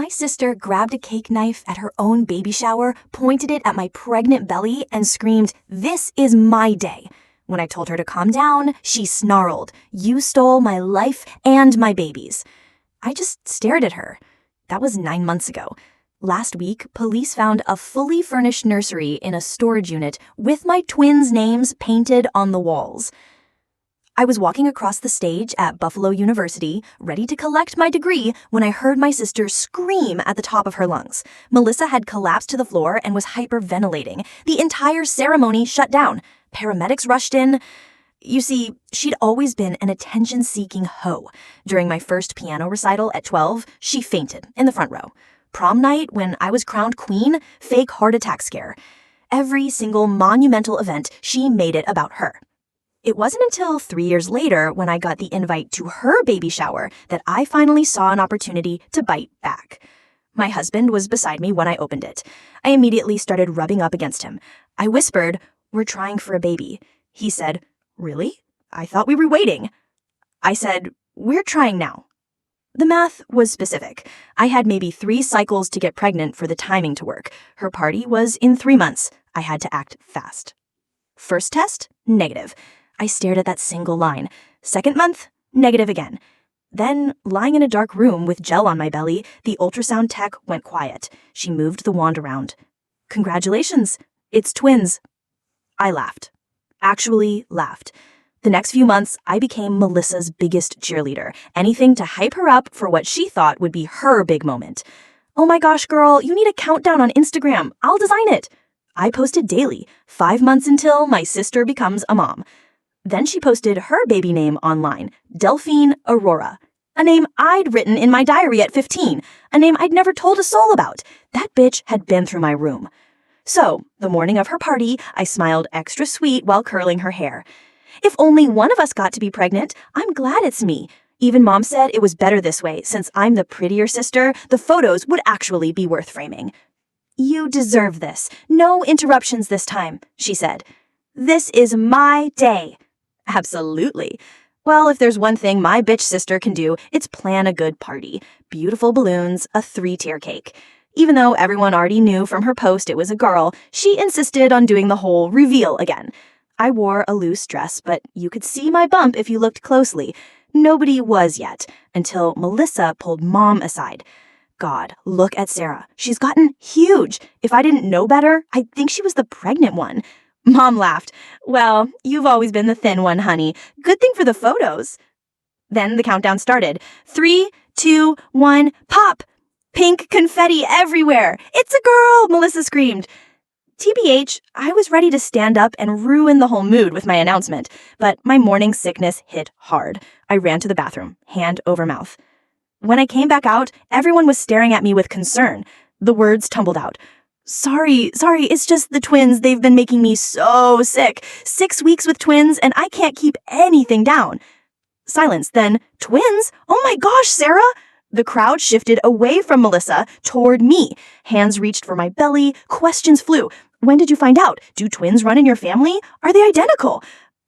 My sister grabbed a cake knife at her own baby shower, pointed it at my pregnant belly, and screamed, "This is my day." When I told her to calm down, she snarled, "You stole my life and my baby's." I just stared at her. That was 9 months ago. Last week, police found a fully furnished nursery in a storage unit with my twins' names painted on the walls. I was walking across the stage at Buffalo University, ready to collect my degree, when I heard my sister scream at the top of her lungs. Melissa had collapsed to the floor and was hyperventilating. The entire ceremony shut down. Paramedics rushed in. You see, she'd always been an attention-seeking hoe. During my first piano recital at 12, she fainted in the front row. Prom night, when I was crowned queen, fake heart attack scare. Every single monumental event, she made it about her. It wasn't until 3 years later, when I got the invite to her baby shower, that I finally saw an opportunity to bite back. My husband was beside me when I opened it. I immediately started rubbing up against him. I whispered, "We're trying for a baby." He said, "Really? I thought we were waiting." I said, "We're trying now." The math was specific. I had maybe 3 cycles to get pregnant for the timing to work. Her party was in 3 months. I had to act fast. First test, negative. I stared at that single line. Second month, negative again. Then, lying in a dark room with gel on my belly, the ultrasound tech went quiet. She moved the wand around. "Congratulations, it's twins." I laughed. Actually laughed. The next few months, I became Melissa's biggest cheerleader. Anything to hype her up for what she thought would be her big moment. "Oh my gosh, girl, you need a countdown on Instagram. I'll design it." I posted daily, 5 months until my sister becomes a mom. Then she posted her baby name online, Delphine Aurora. A name I'd written in my diary at 15. A name I'd never told a soul about. That bitch had been through my room. So, the morning of her party, I smiled extra sweet while curling her hair. If only one of us got to be pregnant, I'm glad it's me. Even Mom said it was better this way, since I'm the prettier sister, the photos would actually be worth framing. "You deserve this. No interruptions this time," she said. "This is my day." Absolutely. Well, if there's one thing my bitch sister can do, it's plan a good party. Beautiful balloons, a 3-tier cake. Even though everyone already knew from her post it was a girl, she insisted on doing the whole reveal again. I wore a loose dress, but you could see my bump if you looked closely. Nobody was yet, until Melissa pulled Mom aside. God, look at Sarah. She's gotten huge. If I didn't know better, I'd think she was the pregnant one. Mom laughed. "Well, you've always been the thin one, honey. Good thing for the photos." Then the countdown started. 3, 2, 1, pop! Pink confetti everywhere. "It's a girl!" Melissa screamed. TBH, I was ready to stand up and ruin the whole mood with my announcement, but my morning sickness hit hard. I ran to the bathroom, hand over mouth. When I came back out, everyone was staring at me with concern. The words tumbled out. Sorry, it's just the twins. They've been making me so sick. 6 weeks with twins, and I can't keep anything down." Silence, then, "Twins? Oh my gosh, Sarah!" The crowd shifted away from Melissa toward me. Hands reached for my belly. Questions flew. "When did you find out? Do twins run in your family? Are they identical?"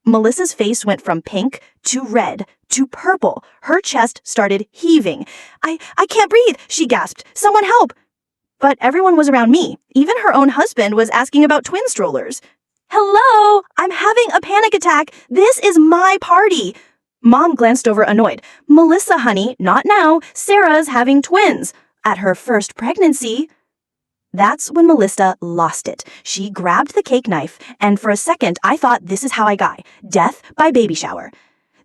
Melissa's face went from pink to red to purple. Her chest started heaving. I can't breathe," she gasped. "Someone help." But everyone was around me. Even her own husband was asking about twin strollers. "Hello, I'm having a panic attack. This is my party." Mom glanced over annoyed. "Melissa, honey, not now. Sarah's having twins. At her first pregnancy." That's when Melissa lost it. She grabbed the cake knife, and for a second I thought this is how I die. Death by baby shower.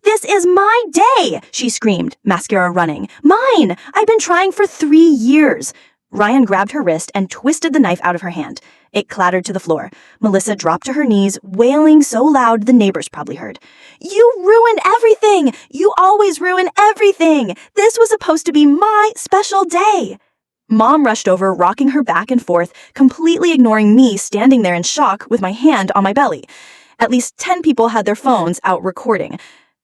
"This is my day," she screamed, mascara running. "Mine! I've been trying for 3 years." Ryan grabbed her wrist and twisted the knife out of her hand. It clattered to the floor. Melissa dropped to her knees, wailing so loud the neighbors probably heard. "You ruined everything! You always ruin everything! This was supposed to be my special day!" Mom rushed over, rocking her back and forth, completely ignoring me standing there in shock with my hand on my belly. At least 10 people had their phones out recording.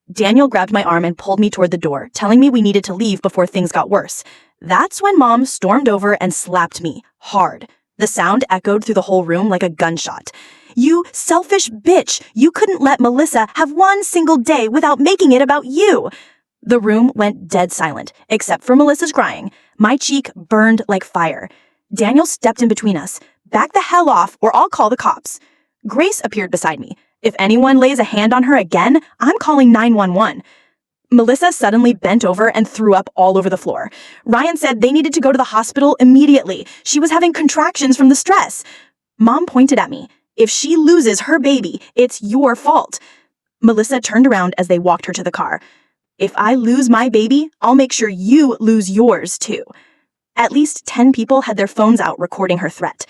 Daniel grabbed my arm and pulled me toward the door, telling me we needed to leave before things got worse. That's when Mom stormed over and slapped me, hard. The sound echoed through the whole room like a gunshot. "You selfish bitch! You couldn't let Melissa have one single day without making it about you!" The room went dead silent, except for Melissa's crying. My cheek burned like fire. Daniel stepped in between us. "Back the hell off, or I'll call the cops." Grace appeared beside me. "If anyone lays a hand on her again, I'm calling 911. Melissa suddenly bent over and threw up all over the floor. Ryan said they needed to go to the hospital immediately. She was having contractions from the stress. Mom pointed at me. "If she loses her baby, it's your fault." Melissa turned around as they walked her to the car. "If I lose my baby, I'll make sure you lose yours too." At least 10 people had their phones out recording her threat.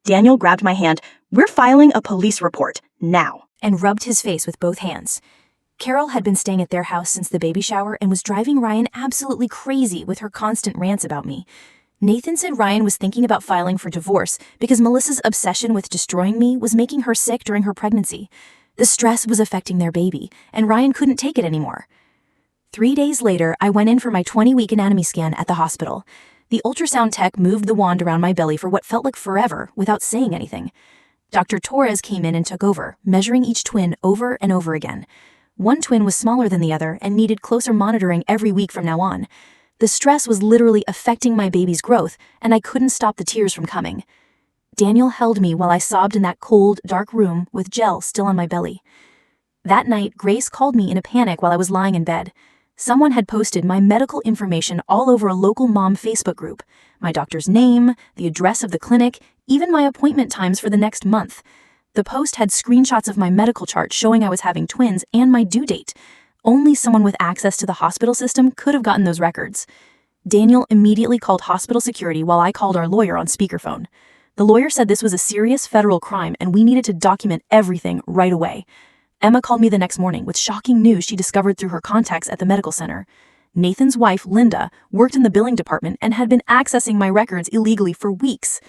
Daniel grabbed my hand. "We're filing a police report now," and rubbed his face with both hands. Carol had been staying at their house since the baby shower and was driving Ryan absolutely crazy with her constant rants about me. Nathan said Ryan was thinking about filing for divorce because Melissa's obsession with destroying me was making her sick during her pregnancy. The stress was affecting their baby, and Ryan couldn't take it anymore. 3 days later, I went in for my 20-week anatomy scan at the hospital. The ultrasound tech moved the wand around my belly for what felt like forever without saying anything. Dr. Torres came in and took over, measuring each twin over and over again. One twin was smaller than the other and needed closer monitoring every week from now on. The stress was literally affecting my baby's growth, and I couldn't stop the tears from coming. Daniel held me while I sobbed in that cold, dark room with gel still on my belly. That night, Grace called me in a panic while I was lying in bed. Someone had posted my medical information all over a local mom Facebook group. My doctor's name, the address of the clinic, even my appointment times for the next month. The post had screenshots of my medical chart showing I was having twins and my due date. Only someone with access to the hospital system could have gotten those records. Daniel immediately called hospital security while I called our lawyer on speakerphone. The lawyer said this was a serious federal crime and we needed to document everything right away. Emma called me the next morning with shocking news she discovered through her contacts at the medical center. Nathan's wife, Linda, worked in the billing department and had been accessing my records illegally for weeks.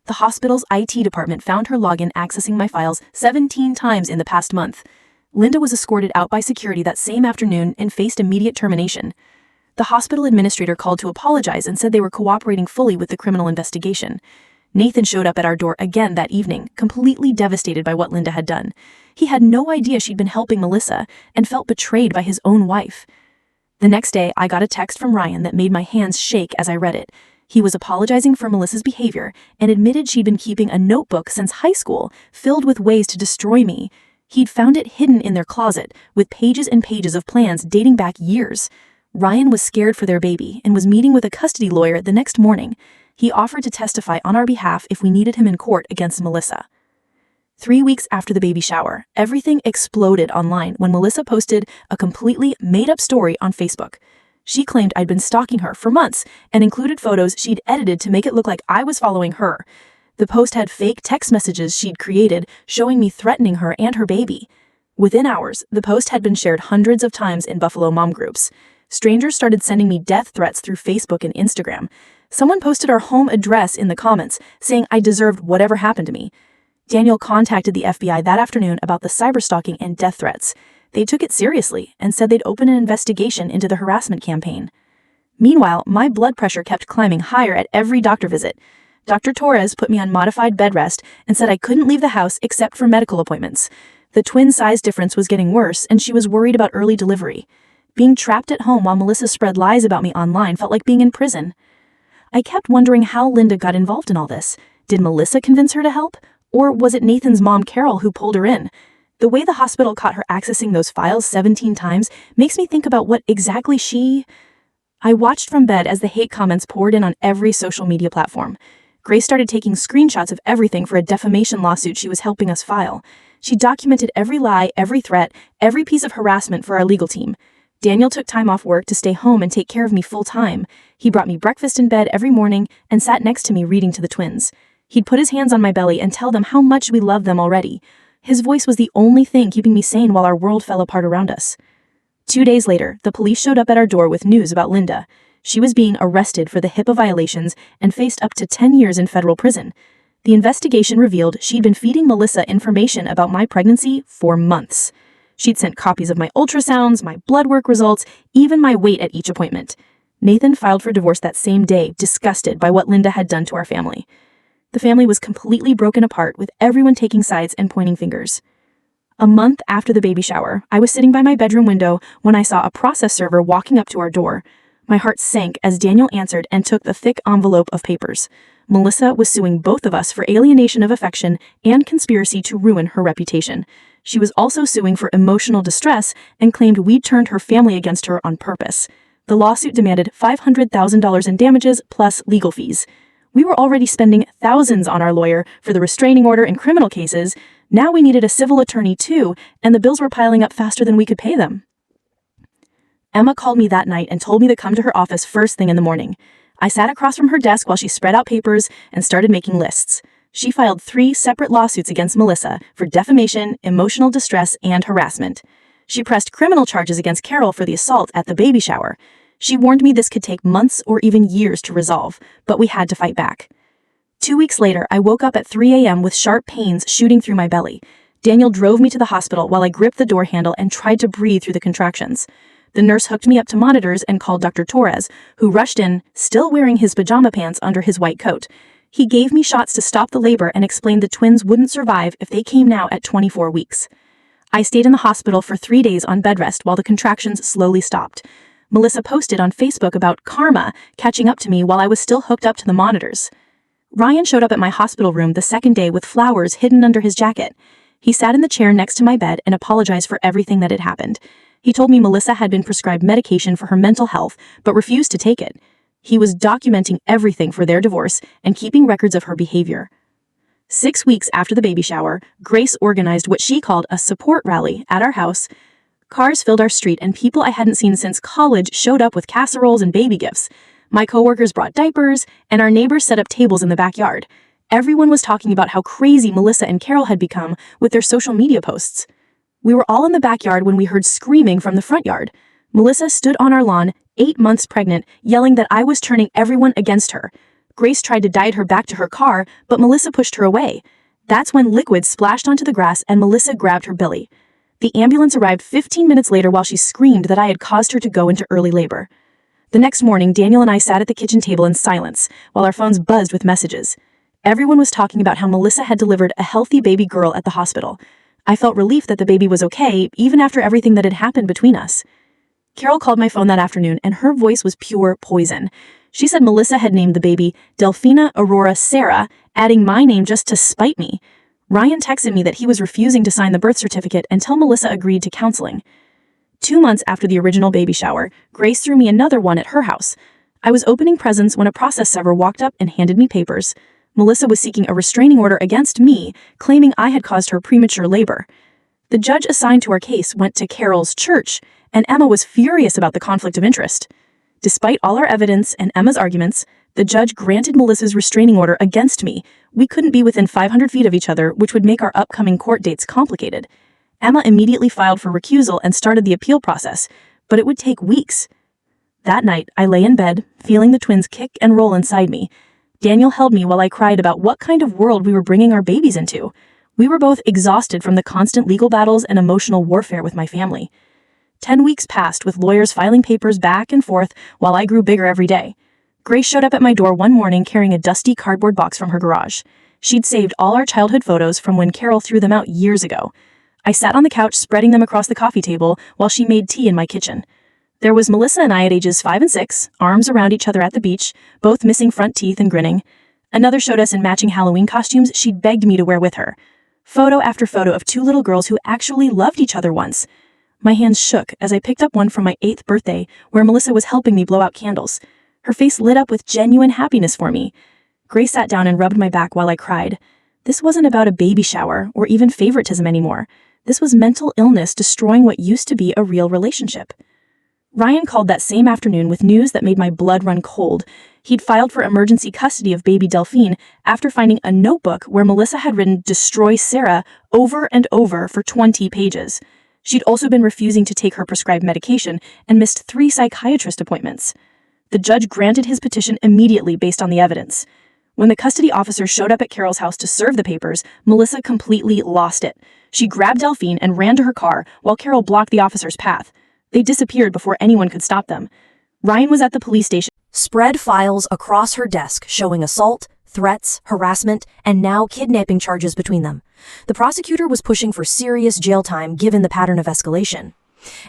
The hospital's IT department found her login accessing my files 17 times in the past month. Linda was escorted out by security that same afternoon and faced immediate termination. The hospital administrator called to apologize and said they were cooperating fully with the criminal investigation. Nathan showed up at our door again that evening, completely devastated by what Linda had done. He had no idea she'd been helping Melissa and felt betrayed by his own wife. The next day, I got a text from Ryan that made my hands shake as I read it. He was apologizing for Melissa's behavior and admitted she'd been keeping a notebook since high school filled with ways to destroy me. He'd found it hidden in their closet with pages and pages of plans dating back years. Ryan was scared for their baby and was meeting with a custody lawyer the next morning. He offered to testify on our behalf if we needed him in court against Melissa. 3 weeks after the baby shower, everything exploded online when Melissa posted a completely made-up story on Facebook. She claimed I'd been stalking her for months and included photos she'd edited to make it look like I was following her. The post had fake text messages she'd created showing me threatening her and her baby. Within hours, the post had been shared hundreds of times in Buffalo mom groups. Strangers started sending me death threats through Facebook and Instagram. Someone posted our home address in the comments, saying I deserved whatever happened to me. Daniel contacted the FBI that afternoon about the cyberstalking and death threats. They took it seriously and said they'd open an investigation into the harassment campaign. Meanwhile, my blood pressure kept climbing higher at every doctor visit. Dr. Torres put me on modified bed rest and said I couldn't leave the house except for medical appointments. The twin size difference was getting worse, and she was worried about early delivery. Being trapped at home while Melissa spread lies about me online felt like being in prison. I kept wondering how Linda got involved in all this. Did Melissa convince her to help? Or was it Nathan's mom, Carol, who pulled her in? The way the hospital caught her accessing those files 17 times makes me think about what exactly I watched from bed as the hate comments poured in on every social media platform. Grace started taking screenshots of everything for a defamation lawsuit she was helping us file. She documented every lie, every threat, every piece of harassment for our legal team. Daniel took time off work to stay home and take care of me full time. He brought me breakfast in bed every morning and sat next to me reading to the twins. He'd put his hands on my belly and tell them how much we loved them already. His voice was the only thing keeping me sane while our world fell apart around us. 2 days later, the police showed up at our door with news about Linda. She was being arrested for the HIPAA violations and faced up to 10 years in federal prison. The investigation revealed she'd been feeding Melissa information about my pregnancy for months. She'd sent copies of my ultrasounds, my blood work results, even my weight at each appointment. Nathan filed for divorce that same day, disgusted by what Linda had done to our family. The family was completely broken apart, with everyone taking sides and pointing fingers. A month after the baby shower, I was sitting by my bedroom window when I saw a process server walking up to our door. My heart sank as Daniel answered and took the thick envelope of papers. Melissa was suing both of us for alienation of affection and conspiracy to ruin her reputation. She was also suing for emotional distress and claimed we'd turned her family against her on purpose. The lawsuit demanded $500,000 in damages plus legal fees. We were already spending thousands on our lawyer for the restraining order in criminal cases. Now we needed a civil attorney too, and the bills were piling up faster than we could pay them. Emma called me that night and told me to come to her office first thing in the morning. I sat across from her desk while she spread out papers and started making lists. She filed 3 separate lawsuits against Melissa for defamation, emotional distress, and harassment. She pressed criminal charges against Carol for the assault at the baby shower. She warned me this could take months or even years to resolve, but we had to fight back. 2 weeks later, I woke up at 3 a.m. with sharp pains shooting through my belly. Daniel drove me to the hospital while I gripped the door handle and tried to breathe through the contractions. The nurse hooked me up to monitors and called Dr. Torres, who rushed in, still wearing his pajama pants under his white coat. He gave me shots to stop the labor and explained the twins wouldn't survive if they came now at 24 weeks. I stayed in the hospital for 3 days on bed rest while the contractions slowly stopped. Melissa posted on Facebook about karma catching up to me while I was still hooked up to the monitors. Ryan showed up at my hospital room the second day with flowers hidden under his jacket. He sat in the chair next to my bed and apologized for everything that had happened. He told me Melissa had been prescribed medication for her mental health but refused to take it. He was documenting everything for their divorce and keeping records of her behavior. 6 weeks after the baby shower, Grace organized what she called a support rally at our house. Cars filled our street and people I hadn't seen since college showed up with casseroles and baby gifts. My coworkers brought diapers, and our neighbors set up tables in the backyard. Everyone was talking about how crazy Melissa and Carol had become with their social media posts. We were all in the backyard when we heard screaming from the front yard. Melissa stood on our lawn, 8 months pregnant, yelling that I was turning everyone against her. Grace tried to guide her back to her car, but Melissa pushed her away. That's when liquid splashed onto the grass and Melissa grabbed her belly. The ambulance arrived 15 minutes later while she screamed that I had caused her to go into early labor. The next morning, Daniel and I sat at the kitchen table in silence while our phones buzzed with messages. Everyone was talking about how Melissa had delivered a healthy baby girl at the hospital. I felt relief that the baby was okay, even after everything that had happened between us. Carol called my phone that afternoon, and her voice was pure poison. She said Melissa had named the baby Delphina Aurora Sarah, adding my name just to spite me. Ryan texted me that he was refusing to sign the birth certificate until Melissa agreed to counseling. 2 months after the original baby shower, Grace threw me another one at her house. I was opening presents when a process server walked up and handed me papers. Melissa was seeking a restraining order against me, claiming I had caused her premature labor. The judge assigned to our case went to Carol's church, and Emma was furious about the conflict of interest. Despite all our evidence and Emma's arguments, the judge granted Melissa's restraining order against me. We couldn't be within 500 feet of each other, which would make our upcoming court dates complicated. Emma immediately filed for recusal and started the appeal process, but it would take weeks. That night, I lay in bed, feeling the twins kick and roll inside me. Daniel held me while I cried about what kind of world we were bringing our babies into. We were both exhausted from the constant legal battles and emotional warfare with my family. 10 weeks passed with lawyers filing papers back and forth while I grew bigger every day. Grace showed up at my door one morning carrying a dusty cardboard box from her garage. She'd saved all our childhood photos from when Carol threw them out years ago. I sat on the couch spreading them across the coffee table while she made tea in my kitchen. There was Melissa and I at ages 5 and 6, arms around each other at the beach, both missing front teeth and grinning. Another showed us in matching Halloween costumes she'd begged me to wear with her. Photo after photo of 2 little girls who actually loved each other once. My hands shook as I picked up one from my 8th birthday, where Melissa was helping me blow out candles. Her face lit up with genuine happiness for me. Grace sat down and rubbed my back while I cried. This wasn't about a baby shower or even favoritism anymore. This was mental illness destroying what used to be a real relationship. Ryan called that same afternoon with news that made my blood run cold. He'd filed for emergency custody of baby Delphine after finding a notebook where Melissa had written "Destroy Sarah" over and over for 20 pages. She'd also been refusing to take her prescribed medication and missed 3 psychiatrist appointments. The judge granted his petition immediately based on the evidence. When the custody officer showed up at Carol's house to serve the papers, Melissa completely lost it. She grabbed Delphine and ran to her car while Carol blocked the officer's path. They disappeared before anyone could stop them. Ryan was at the police station. Spread files across her desk showing assault, threats, harassment, and now kidnapping charges between them. The prosecutor was pushing for serious jail time given the pattern of escalation.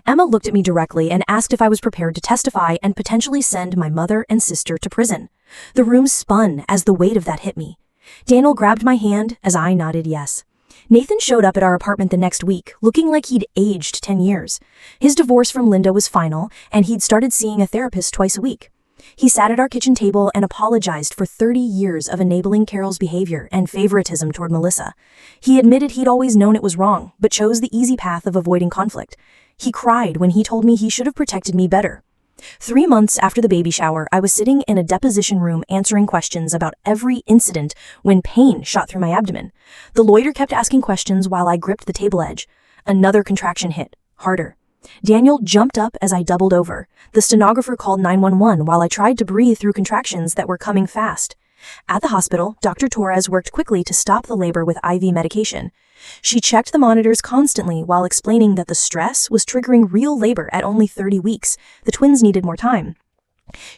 Emma looked at me directly and asked if I was prepared to testify and potentially send my mother and sister to prison. The room spun as the weight of that hit me. Daniel grabbed my hand as I nodded yes. Nathan showed up at our apartment the next week, looking like he'd aged 10 years. His divorce from Linda was final, and he'd started seeing a therapist twice a week. He sat at our kitchen table and apologized for 30 years of enabling Carol's behavior and favoritism toward Melissa. He admitted he'd always known it was wrong, but chose the easy path of avoiding conflict. He cried when he told me he should have protected me better. 3 months after the baby shower, I was sitting in a deposition room answering questions about every incident when pain shot through my abdomen. The lawyer kept asking questions while I gripped the table edge. Another contraction hit, harder. Daniel jumped up as I doubled over. The stenographer called 911 while I tried to breathe through contractions that were coming fast. At the hospital, Dr. Torres worked quickly to stop the labor with IV medication. She checked the monitors constantly while explaining that the stress was triggering real labor at only 30 weeks. The twins needed more time.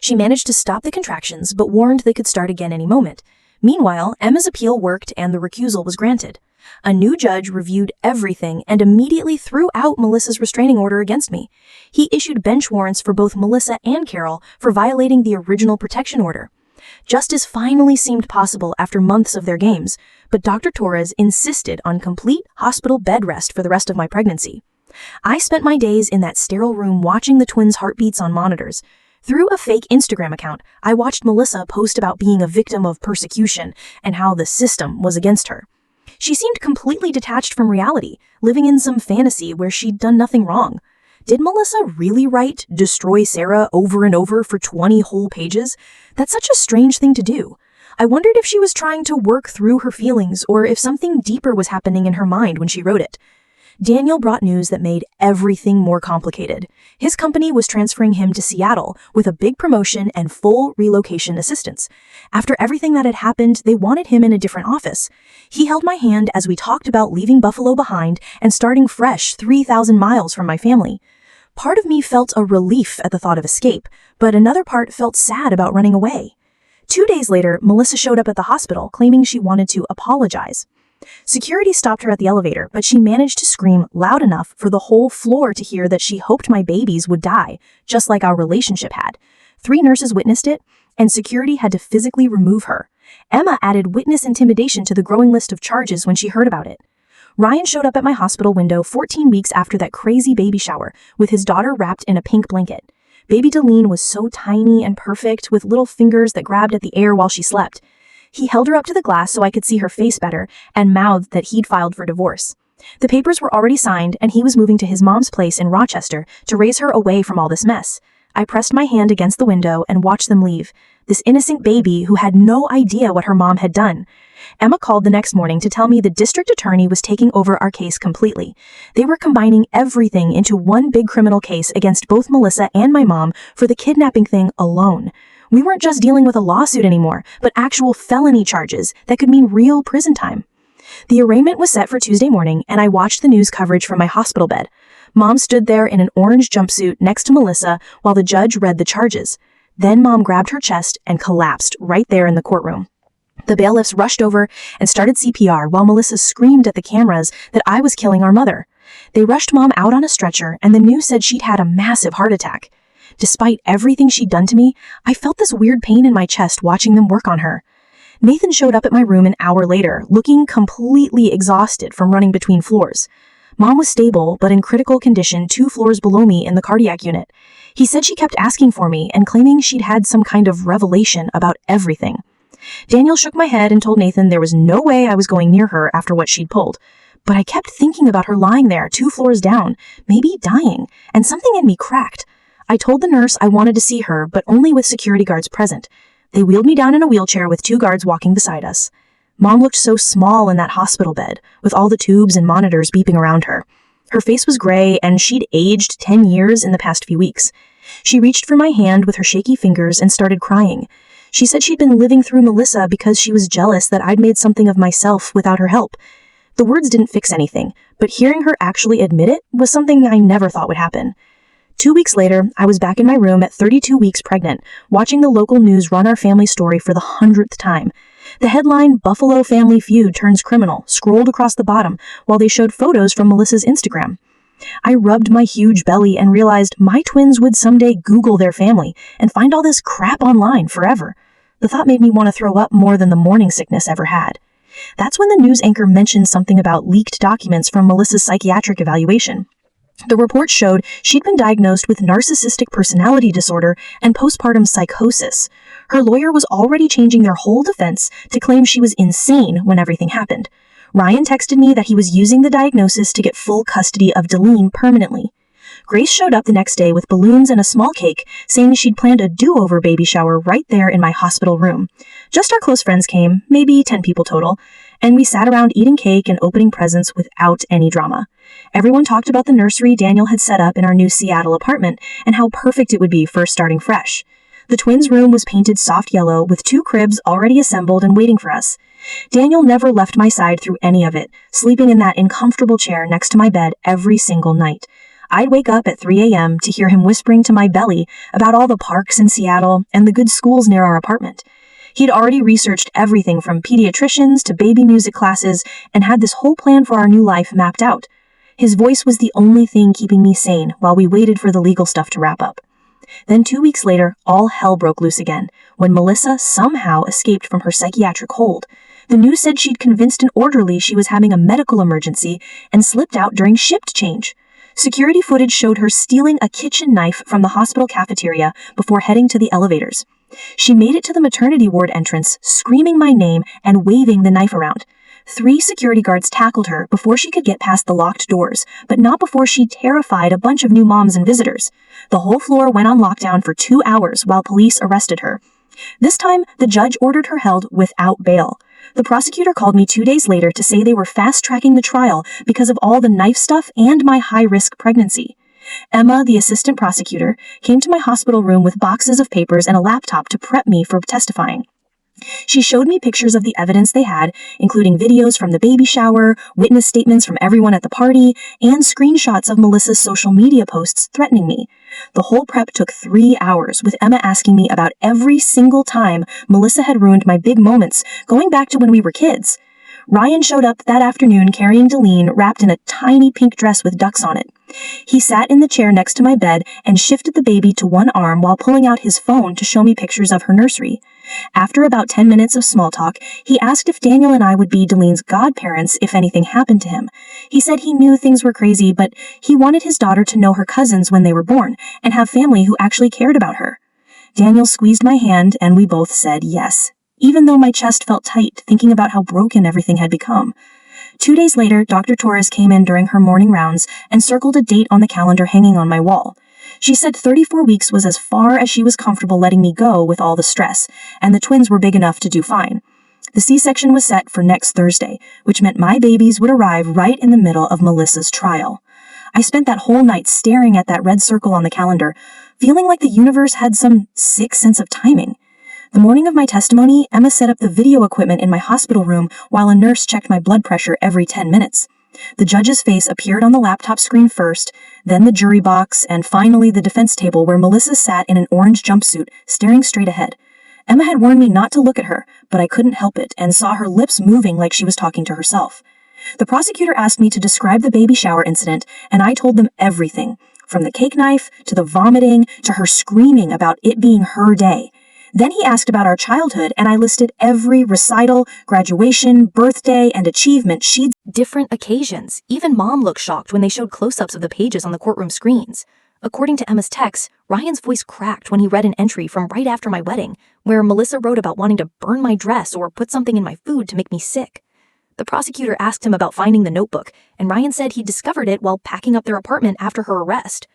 She managed to stop the contractions, but warned they could start again any moment. Meanwhile, Emma's appeal worked and the recusal was granted. A new judge reviewed everything and immediately threw out Melissa's restraining order against me. He issued bench warrants for both Melissa and Carol for violating the original protection order. Justice finally seemed possible after months of their games, but Dr. Torres insisted on complete hospital bed rest for the rest of my pregnancy. I spent my days in that sterile room watching the twins' heartbeats on monitors. Through a fake Instagram account, I watched Melissa post about being a victim of persecution and how the system was against her. She seemed completely detached from reality, living in some fantasy where she'd done nothing wrong. Did Melissa really write "Destroy Sarah" over and over for 20 whole pages? That's such a strange thing to do. I wondered if she was trying to work through her feelings or if something deeper was happening in her mind when she wrote it. Daniel brought news that made everything more complicated. His company was transferring him to Seattle with a big promotion and full relocation assistance. After everything that had happened, they wanted him in a different office. He held my hand as we talked about leaving Buffalo behind and starting fresh 3,000 miles from my family. Part of me felt a relief at the thought of escape, but another part felt sad about running away. 2 days later, Melissa showed up at the hospital claiming she wanted to apologize. Security stopped her at the elevator, but she managed to scream loud enough for the whole floor to hear that she hoped my babies would die, just like our relationship had. 3 nurses witnessed it, and security had to physically remove her. Emma added witness intimidation to the growing list of charges when she heard about it. Ryan showed up at my hospital window 14 weeks after that crazy baby shower, with his daughter wrapped in a pink blanket. Baby Deline was so tiny and perfect, with little fingers that grabbed at the air while she slept. He held her up to the glass so I could see her face better and mouthed that he'd filed for divorce. The papers were already signed and he was moving to his mom's place in Rochester to raise her away from all this mess. I pressed my hand against the window and watched them leave, this innocent baby who had no idea what her mom had done. Emma called the next morning to tell me the district attorney was taking over our case completely. They were combining everything into one big criminal case against both Melissa and my mom for the kidnapping thing alone. We weren't just dealing with a lawsuit anymore, but actual felony charges that could mean real prison time. The arraignment was set for Tuesday morning, and I watched the news coverage from my hospital bed. Mom stood there in an orange jumpsuit next to Melissa while the judge read the charges. Then Mom grabbed her chest and collapsed right there in the courtroom. The bailiffs rushed over and started CPR while Melissa screamed at the cameras that I was killing our mother. They rushed Mom out on a stretcher, and the news said she'd had a massive heart attack. Despite everything she'd done to me, I felt this weird pain in my chest watching them work on her. Nathan showed up at my room an hour later, looking completely exhausted from running between floors. Mom was stable, but in critical condition 2 floors below me in the cardiac unit. He said she kept asking for me and claiming she'd had some kind of revelation about everything. Daniel shook my head and told Nathan there was no way I was going near her after what she'd pulled. But I kept thinking about her lying there 2 floors down, maybe dying, and something in me cracked. I told the nurse I wanted to see her, but only with security guards present. They wheeled me down in a wheelchair with 2 guards walking beside us. Mom looked so small in that hospital bed, with all the tubes and monitors beeping around her. Her face was gray, and she'd aged 10 years in the past few weeks. She reached for my hand with her shaky fingers and started crying. She said she'd been living through Melissa because she was jealous that I'd made something of myself without her help. The words didn't fix anything, but hearing her actually admit it was something I never thought would happen. 2 weeks later, I was back in my room at 32 weeks pregnant, watching the local news run our family story for the 100th time. The headline, "Buffalo Family Feud Turns Criminal," scrolled across the bottom while they showed photos from Melissa's Instagram. I rubbed my huge belly and realized my twins would someday Google their family and find all this crap online forever. The thought made me want to throw up more than the morning sickness ever had. That's when the news anchor mentioned something about leaked documents from Melissa's psychiatric evaluation. The report showed she'd been diagnosed with narcissistic personality disorder and postpartum psychosis. Her lawyer was already changing their whole defense to claim she was insane when everything happened. Ryan texted me that he was using the diagnosis to get full custody of Deline permanently. Grace showed up the next day with balloons and a small cake, saying she'd planned a do-over baby shower right there in my hospital room. Just our close friends came, maybe 10 people total, and we sat around eating cake and opening presents without any drama. Everyone talked about the nursery Daniel had set up in our new Seattle apartment and how perfect it would be for starting fresh. The twins' room was painted soft yellow with 2 cribs already assembled and waiting for us. Daniel never left my side through any of it, sleeping in that uncomfortable chair next to my bed every single night. I'd wake up at 3 a.m. to hear him whispering to my belly about all the parks in Seattle and the good schools near our apartment. He'd already researched everything from pediatricians to baby music classes and had this whole plan for our new life mapped out. His voice was the only thing keeping me sane while we waited for the legal stuff to wrap up. Then 2 weeks later, all hell broke loose again, when Melissa somehow escaped from her psychiatric hold. The news said she'd convinced an orderly she was having a medical emergency and slipped out during shift change. Security footage showed her stealing a kitchen knife from the hospital cafeteria before heading to the elevators. She made it to the maternity ward entrance, screaming my name and waving the knife around. 3 security guards tackled her before she could get past the locked doors, but not before she terrified a bunch of new moms and visitors. The whole floor went on lockdown for 2 hours while police arrested her. This time, the judge ordered her held without bail. The prosecutor called me 2 days later to say they were fast-tracking the trial because of all the knife stuff and my high-risk pregnancy. Emma, the assistant prosecutor, came to my hospital room with boxes of papers and a laptop to prep me for testifying. She showed me pictures of the evidence they had, including videos from the baby shower, witness statements from everyone at the party, and screenshots of Melissa's social media posts threatening me. The whole prep took 3 hours, with Emma asking me about every single time Melissa had ruined my big moments, going back to when we were kids. Ryan showed up that afternoon carrying Deline wrapped in a tiny pink dress with ducks on it. He sat in the chair next to my bed and shifted the baby to one arm while pulling out his phone to show me pictures of her nursery. After about 10 minutes of small talk, he asked if Daniel and I would be Deline's godparents if anything happened to him. He said he knew things were crazy, but he wanted his daughter to know her cousins when they were born and have family who actually cared about her. Daniel squeezed my hand and we both said yes, even though my chest felt tight thinking about how broken everything had become. 2 days later, Dr. Torres came in during her morning rounds and circled a date on the calendar hanging on my wall. She said 34 weeks was as far as she was comfortable letting me go with all the stress, and the twins were big enough to do fine. The C-section was set for next Thursday, which meant my babies would arrive right in the middle of Melissa's trial. I spent that whole night staring at that red circle on the calendar, feeling like the universe had some sick sense of timing. The morning of my testimony, Emma set up the video equipment in my hospital room while a nurse checked my blood pressure every 10 minutes. The judge's face appeared on the laptop screen first, then the jury box, and finally the defense table where Melissa sat in an orange jumpsuit, staring straight ahead. Emma had warned me not to look at her, but I couldn't help it and saw her lips moving like she was talking to herself. The prosecutor asked me to describe the baby shower incident, and I told them everything, from the cake knife to the vomiting to her screaming about it being her day. Then he asked about our childhood, and I listed every recital, graduation, birthday, and achievement she'd. Different occasions. Even Mom looked shocked when they showed close-ups of the pages on the courtroom screens. According to Emma's text, Ryan's voice cracked when he read an entry from right after my wedding, where Melissa wrote about wanting to burn my dress or put something in my food to make me sick. The prosecutor asked him about finding the notebook, and Ryan said he discovered it while packing up their apartment after her arrest.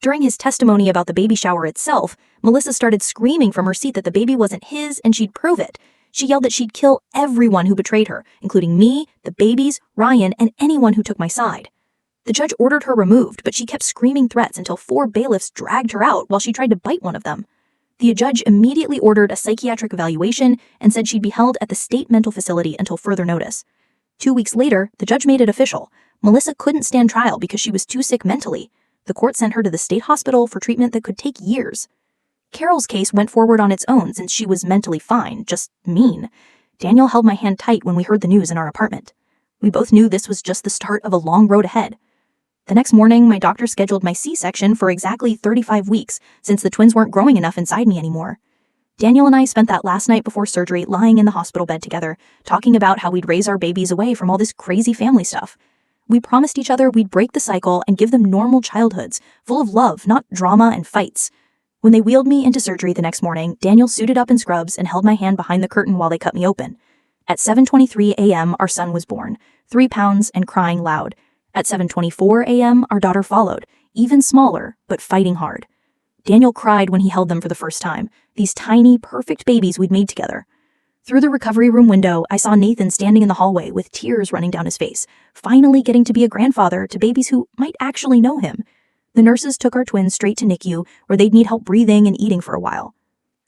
During his testimony about the baby shower itself, Melissa started screaming from her seat that the baby wasn't his and she'd prove it. She yelled that she'd kill everyone who betrayed her, including me, the babies, Ryan, and anyone who took my side. The judge ordered her removed, but she kept screaming threats until 4 bailiffs dragged her out while she tried to bite one of them. The judge immediately ordered a psychiatric evaluation and said she'd be held at the state mental facility until further notice. 2 weeks later, the judge made it official. Melissa couldn't stand trial because she was too sick mentally. The court sent her to the state hospital for treatment that could take years. Carol's case went forward on its own since she was mentally fine, just mean. Daniel held my hand tight when we heard the news in our apartment. We both knew this was just the start of a long road ahead. The next morning, my doctor scheduled my C-section for exactly 35 weeks, since the twins weren't growing enough inside me anymore. Daniel and I spent that last night before surgery lying in the hospital bed together, talking about how we'd raise our babies away from all this crazy family stuff. We promised each other we'd break the cycle and give them normal childhoods, full of love, not drama and fights. When they wheeled me into surgery the next morning, Daniel suited up in scrubs and held my hand behind the curtain while they cut me open. At 7:23 a.m., our son was born, 3 pounds and crying loud. At 7:24 a.m., our daughter followed, even smaller, but fighting hard. Daniel cried when he held them for the first time, these tiny, perfect babies we'd made together. Through the recovery room window, I saw Nathan standing in the hallway with tears running down his face, finally getting to be a grandfather to babies who might actually know him. The nurses took our twins straight to NICU, where they'd need help breathing and eating for a while.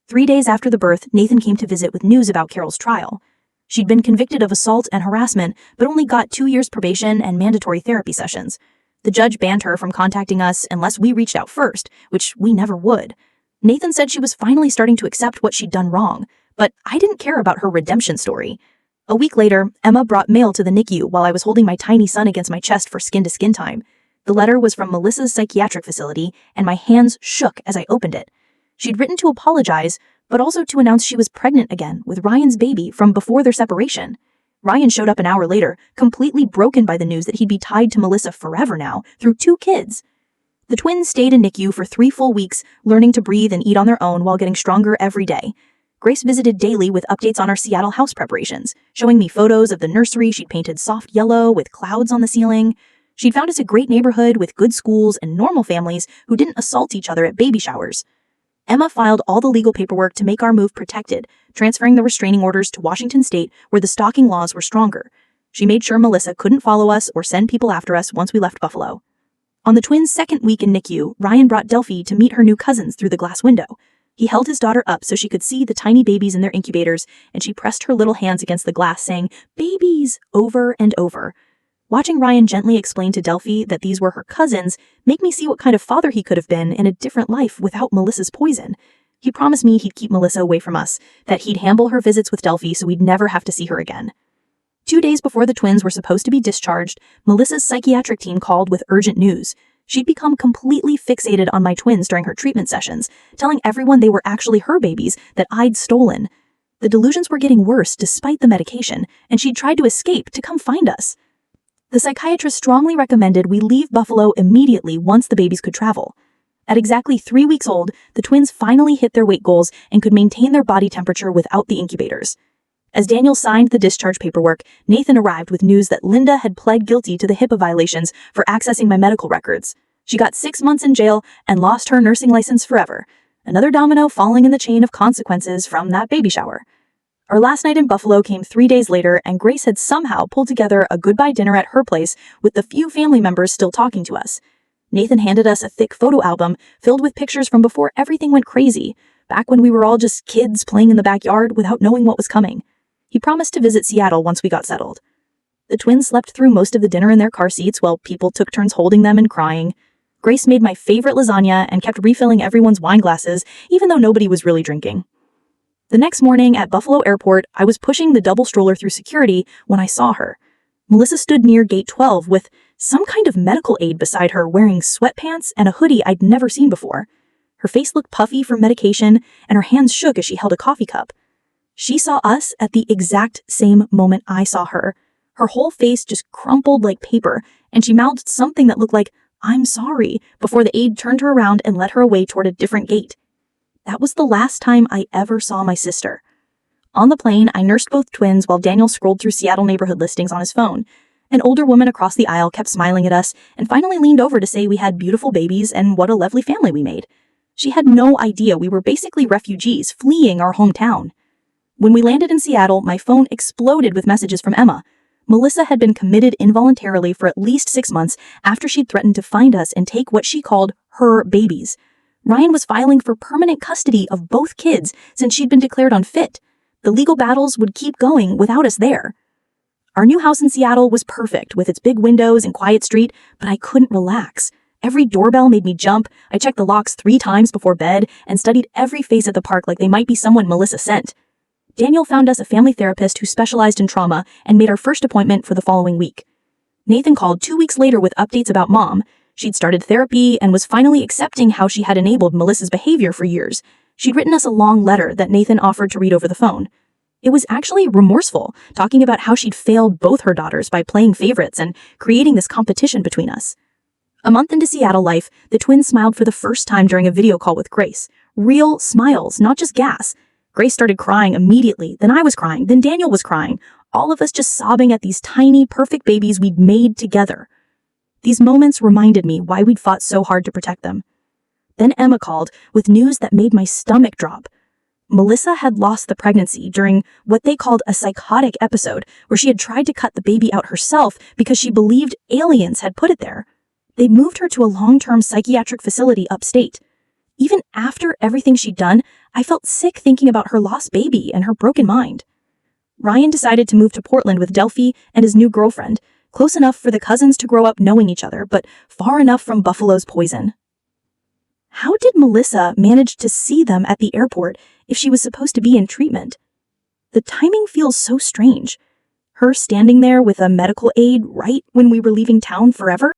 3 days after the birth, Nathan came to visit with news about Carol's trial. She'd been convicted of assault and harassment, but only got 2 years probation and mandatory therapy sessions. The judge banned her from contacting us unless we reached out first, which we never would. Nathan said she was finally starting to accept what she'd done wrong, but I didn't care about her redemption story. A week later, Emma brought mail to the NICU while I was holding my tiny son against my chest for skin-to-skin time. The letter was from Melissa's psychiatric facility, and my hands shook as I opened it. She'd written to apologize, but also to announce she was pregnant again with Ryan's baby from before their separation. Ryan showed up an hour later, completely broken by the news that he'd be tied to Melissa forever now, through 2 kids. The twins stayed in NICU for 3 full weeks, learning to breathe and eat on their own while getting stronger every day. Grace visited daily with updates on our Seattle house preparations, showing me photos of the nursery she'd painted soft yellow with clouds on the ceiling. She'd found us a great neighborhood with good schools and normal families who didn't assault each other at baby showers. Emma filed all the legal paperwork to make our move protected, transferring the restraining orders to Washington State, where the stalking laws were stronger. She made sure Melissa couldn't follow us or send people after us once we left Buffalo. On the twins' second week in NICU, Ryan brought Delphi to meet her new cousins through the glass window. He held his daughter up so she could see the tiny babies in their incubators, and she pressed her little hands against the glass, saying, "Babies," over and over. Watching Ryan gently explain to Delphi that these were her cousins made me see what kind of father he could have been in a different life without Melissa's poison. He promised me he'd keep Melissa away from us, that he'd handle her visits with Delphi so we'd never have to see her again. 2 days before the twins were supposed to be discharged, Melissa's psychiatric team called with urgent news. She'd become completely fixated on my twins during her treatment sessions, telling everyone they were actually her babies that I'd stolen. The delusions were getting worse despite the medication, and she'd tried to escape to come find us. The psychiatrist strongly recommended we leave Buffalo immediately once the babies could travel. At exactly 3 weeks old, the twins finally hit their weight goals and could maintain their body temperature without the incubators. As Daniel signed the discharge paperwork, Nathan arrived with news that Linda had pled guilty to the HIPAA violations for accessing my medical records. She got 6 months in jail and lost her nursing license forever. Another domino falling in the chain of consequences from that baby shower. Our last night in Buffalo came 3 days later, and Grace had somehow pulled together a goodbye dinner at her place with the few family members still talking to us. Nathan handed us a thick photo album filled with pictures from before everything went crazy, back when we were all just kids playing in the backyard without knowing what was coming. He promised to visit Seattle once we got settled. The twins slept through most of the dinner in their car seats while people took turns holding them and crying. Grace made my favorite lasagna and kept refilling everyone's wine glasses, even though nobody was really drinking. The next morning at Buffalo Airport, I was pushing the double stroller through security when I saw her. Melissa stood near gate 12 with some kind of medical aide beside her, wearing sweatpants and a hoodie I'd never seen before. Her face looked puffy from medication, and her hands shook as she held a coffee cup. She saw us at the exact same moment I saw her. Her whole face just crumpled like paper, and she mouthed something that looked like, "I'm sorry," before the aide turned her around and led her away toward a different gate. That was the last time I ever saw my sister. On the plane, I nursed both twins while Daniel scrolled through Seattle neighborhood listings on his phone. An older woman across the aisle kept smiling at us and finally leaned over to say we had beautiful babies and what a lovely family we made. She had no idea we were basically refugees fleeing our hometown. When we landed in Seattle, my phone exploded with messages from Emma. Melissa had been committed involuntarily for at least 6 months after she'd threatened to find us and take what she called her babies. Ryan was filing for permanent custody of both kids since she'd been declared unfit. The legal battles would keep going without us there. Our new house in Seattle was perfect with its big windows and quiet street, but I couldn't relax. Every doorbell made me jump. I checked the locks 3 times before bed and studied every face at the park like they might be someone Melissa sent. Daniel found us a family therapist who specialized in trauma and made our first appointment for the following week. Nathan called 2 weeks later with updates about Mom. She'd started therapy and was finally accepting how she had enabled Melissa's behavior for years. She'd written us a long letter that Nathan offered to read over the phone. It was actually remorseful, talking about how she'd failed both her daughters by playing favorites and creating this competition between us. A month into Seattle life, the twins smiled for the first time during a video call with Grace. Real smiles, not just gas. Grace started crying immediately, then I was crying, then Daniel was crying, all of us just sobbing at these tiny, perfect babies we'd made together. These moments reminded me why we'd fought so hard to protect them. Then Emma called with news that made my stomach drop. Melissa had lost the pregnancy during what they called a psychotic episode, where she had tried to cut the baby out herself because she believed aliens had put it there. They moved her to a long-term psychiatric facility upstate. Even after everything she'd done, I felt sick thinking about her lost baby and her broken mind. Ryan decided to move to Portland with Delphi and his new girlfriend, close enough for the cousins to grow up knowing each other, but far enough from Buffalo's poison. How did Melissa manage to see them at the airport if she was supposed to be in treatment? The timing feels so strange. Her standing there with a medical aid right when we were leaving town forever?